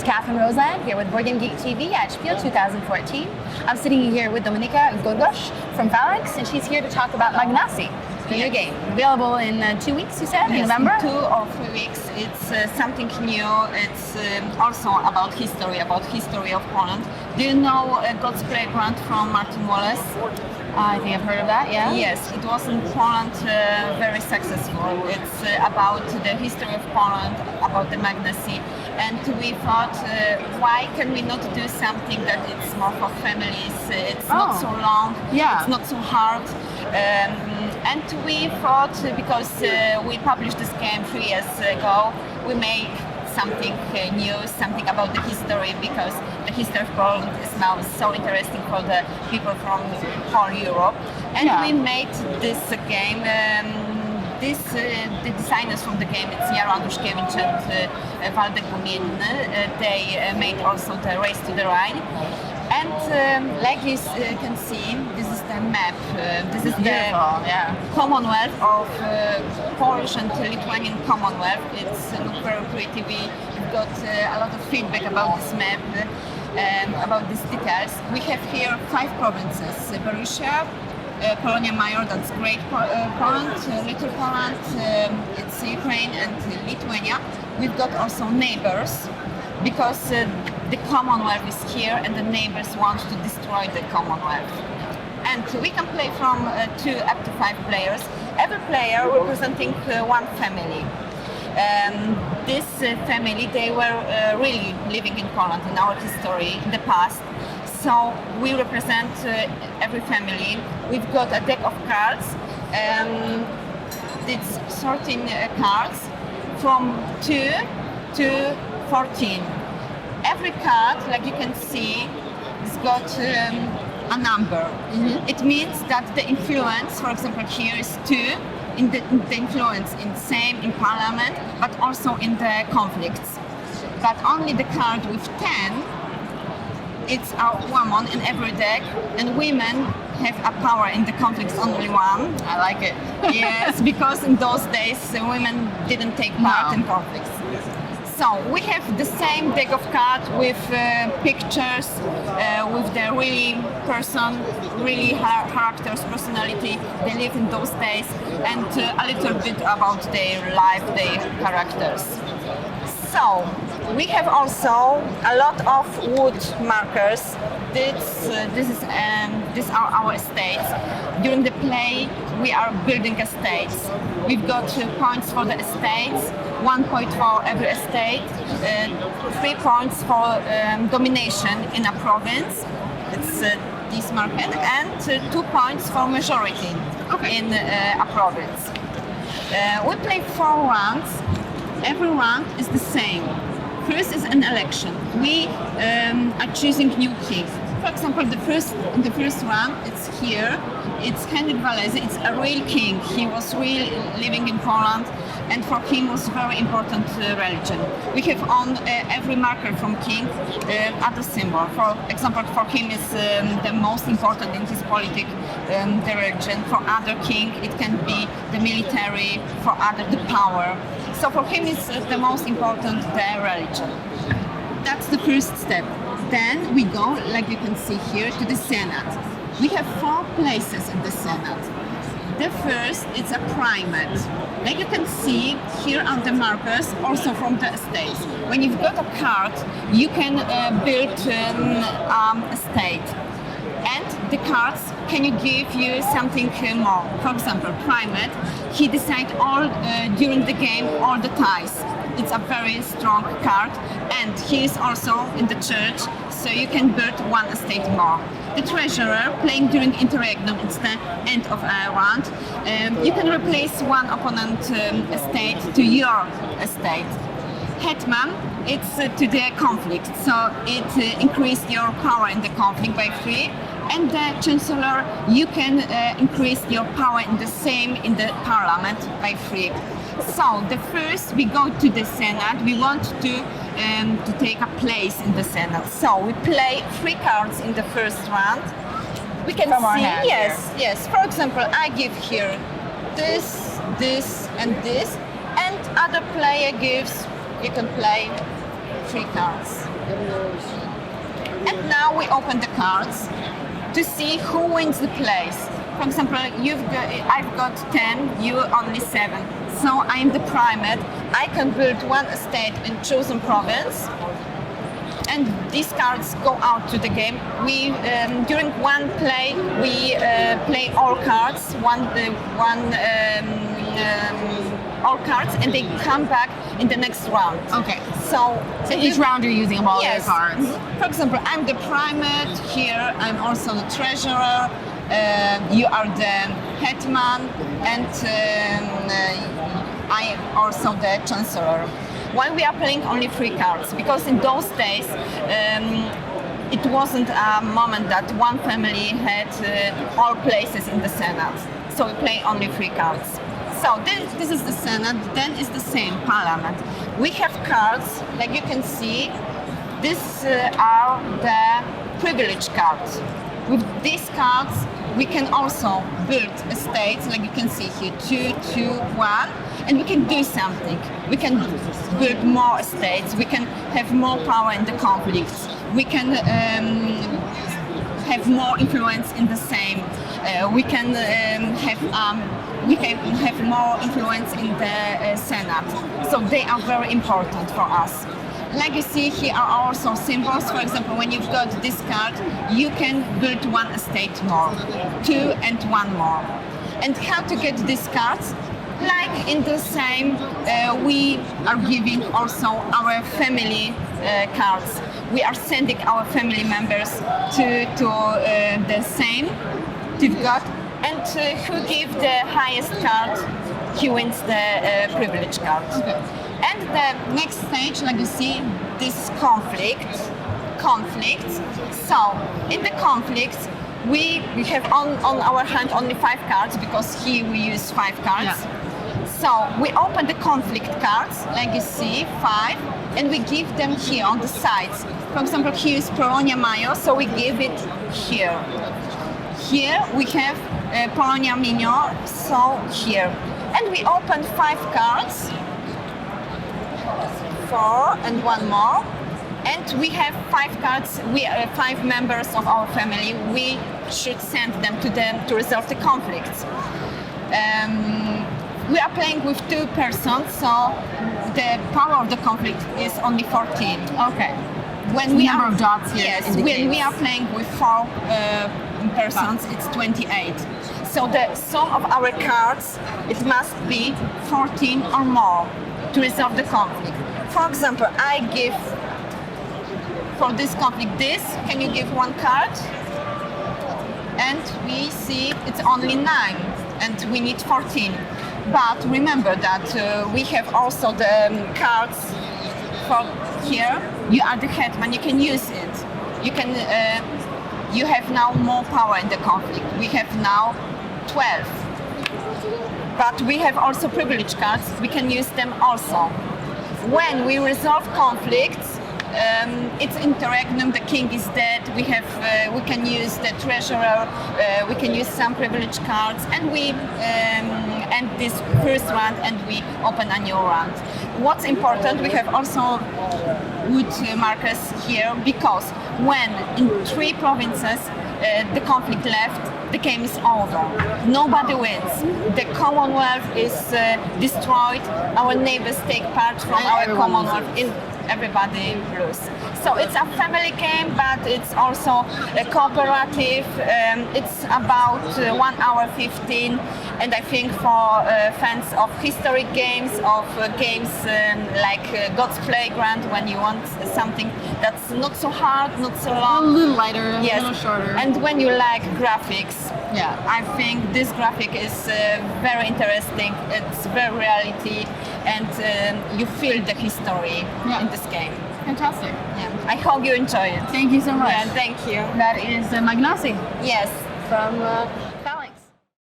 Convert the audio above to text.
Catherine Roseland here with Board Game Geek TV at Spiel 2014. I'm sitting here with Dominika Gogosh from Phalanx, and she's here to talk about Magnates, the new game. Available in 2 weeks, you said, in November? 2 or 3 weeks. It's something new. It's also about history of Poland. Do you know God's Playground from Martin Wallace? I think I've heard of that, yeah. Yes, it was in Poland very successful. It's about the history of Poland, about the Magnates. And we thought, why can we not do something that it's more for families? It's not so long, it's not so hard. And we thought, because we published this game 3 years ago, we made something new, something about the history, because the history of Poland is now so interesting for the people from whole Europe. And we made this game. The designers from the game, it's Jaro Andruszkiewicz and Waldek Gumienny. They made also the Race to the Rhine. And like you can see, this is the map. This is the Commonwealth of Polish and Lithuanian Commonwealth. It's very pretty. We've got a lot of feedback about this map, about these details. We have here 5 provinces: Borussia, Polonia Major, that's Great Poland, Little Poland, it's Ukraine and Lithuania. We've got also neighbors, because the Commonwealth is here and the neighbors want to destroy the Commonwealth. And we can play from 2 up to 5 players, every player representing one family. This family, they were really living in Poland in our history in the past. So we represent every family. We've got a deck of cards. It's 13 cards from 2 to 14. Every card, like you can see, has got a number. It means that the influence, for example, here is 2, in the influence in parliament, but also in the conflicts. But only the card with 10, it's a woman in every deck, and women have a power in the conflicts, only one. I like it. Yes, because in those days women didn't take part in conflicts. So we have the same deck of cards with pictures, with the really characters, personality they live in those days, and a little bit about their life, their characters. So we have also a lot of wood markers. These are our estates. During the play, we are building estates. We've got points for the estates, 1 point for every estate, 3 points for domination in a province. It's this market, and 2 points for majority in a province. We play 4 rounds. Every round is the same. First is an election. We are choosing new king. For example, in the first round, it's here. It's Henryk Walezy. It's a real king. He was really living in Poland, and for him was very important religion. We have on every marker from king other symbol. For example, for him is the most important in his politics, the religion. For other king, it can be the military. For other, the power. So for him, it's the most important, the religion. That's the first step. Then we go, like you can see here, to the Senate. We have 4 places in the Senate. The first is a primate. Like you can see here are the markers, also from the estates. When you've got a card, you can build a state. And the cards can give you something more. For example, primate, he decides all during the game all the ties. It's a very strong card, and he is also in the church, so you can build 1 estate more. The treasurer, playing during interregnum, it's the end of a round. You can replace 1 opponent estate to your estate. Hetman, it's to the conflict, so it increased your power in the conflict by 3. And the chancellor, you can increase your power in the parliament by 3. So the first we go to the Senate. We want to take a place in the Senate. So we play 3 cards in the first round. We can see, yes. For example, I give here this, and this, and other player gives. You can play 3 cards. And now we open the cards to see who wins the place. For example, I've got 10, you only 7. So I'm the primate. I can build one estate in chosen province, and these cards go out to the game. We during one play we play all cards, all cards, and they come back in the next round. Okay. So Each round you're using all yes. your cards. For example, I'm the primate here. I'm also the treasurer. You are the hetman, and I am also the chancellor. Why we are playing only 3 cards? Because in those days, it wasn't a moment that one family had all places in the Senate. So we play only 3 cards. So this is the Senate, then is the same Parliament. We have cards, like you can see, these are the privilege cards. With these cards, we can also build estates, like you can see here, 2, 2, 1, and we can do something. We can build more estates, we can have more power in the conflicts, we can have more influence in the same, we can have more influence in the Senate. So they are very important for us. Like you see, here are also symbols. For example, when you've got this card, you can build one estate more, 2 and 1 more. And how to get these cards? Like in the same, we are giving also our family cards. We are sending our family members to the same you've got, and who give the highest card, he wins the privilege card. Okay. And the next stage, like you see, this conflict. So in the conflict, we have on our hand only 5 cards, because here we use 5 cards. Yeah. So we open the conflict cards, like you see, 5, and we give them here on the sides. For example, here is Polonia Major, so we give it here. Here we have Polonia Minor, so here. And we open 5 cards, 4 and 1 more, and we have 5 cards. We are 5 members of our family. We should send them to resolve the conflicts. We are playing with 2 persons, so the power of the conflict is only 14. Okay. When we number are of dots here yes, indicates. when we are playing with 4 persons, it's 28. So the sum of our cards, it must be 14 or more to resolve the conflict. For example, I give for this conflict this. Can you give 1 card? And we see it's only 9, and we need 14. But remember that we have also the cards for here. You are the hetman. You can use it. You can. You have now more power in the conflict. We have now 12. But we have also privilege cards. We can use them also. When we resolve conflicts, it's interregnum. The king is dead. We can use the treasurer. We can use some privilege cards, and we end this first round, and we open a new round. What's important? We have also wood markers here, because when in 3 provinces the conflict left, the game is over. Nobody wins. The Commonwealth is destroyed. Our neighbors take part from our Commonwealth. Everybody lose. So it's a family game, but it's also a cooperative. It's about 1 hour 15, and I think for fans of historic games, of games like God's Playground, when you want something that's not so hard, not so long, A little lighter, yes, a little shorter. and when you like graphics, Yeah. I think this graphic is very interesting. It's very reality, and you feel the history in this game. Fantastic. Yeah. I hope you enjoy it. Thank you so much. Yeah, thank you. That is Magnates Yes. from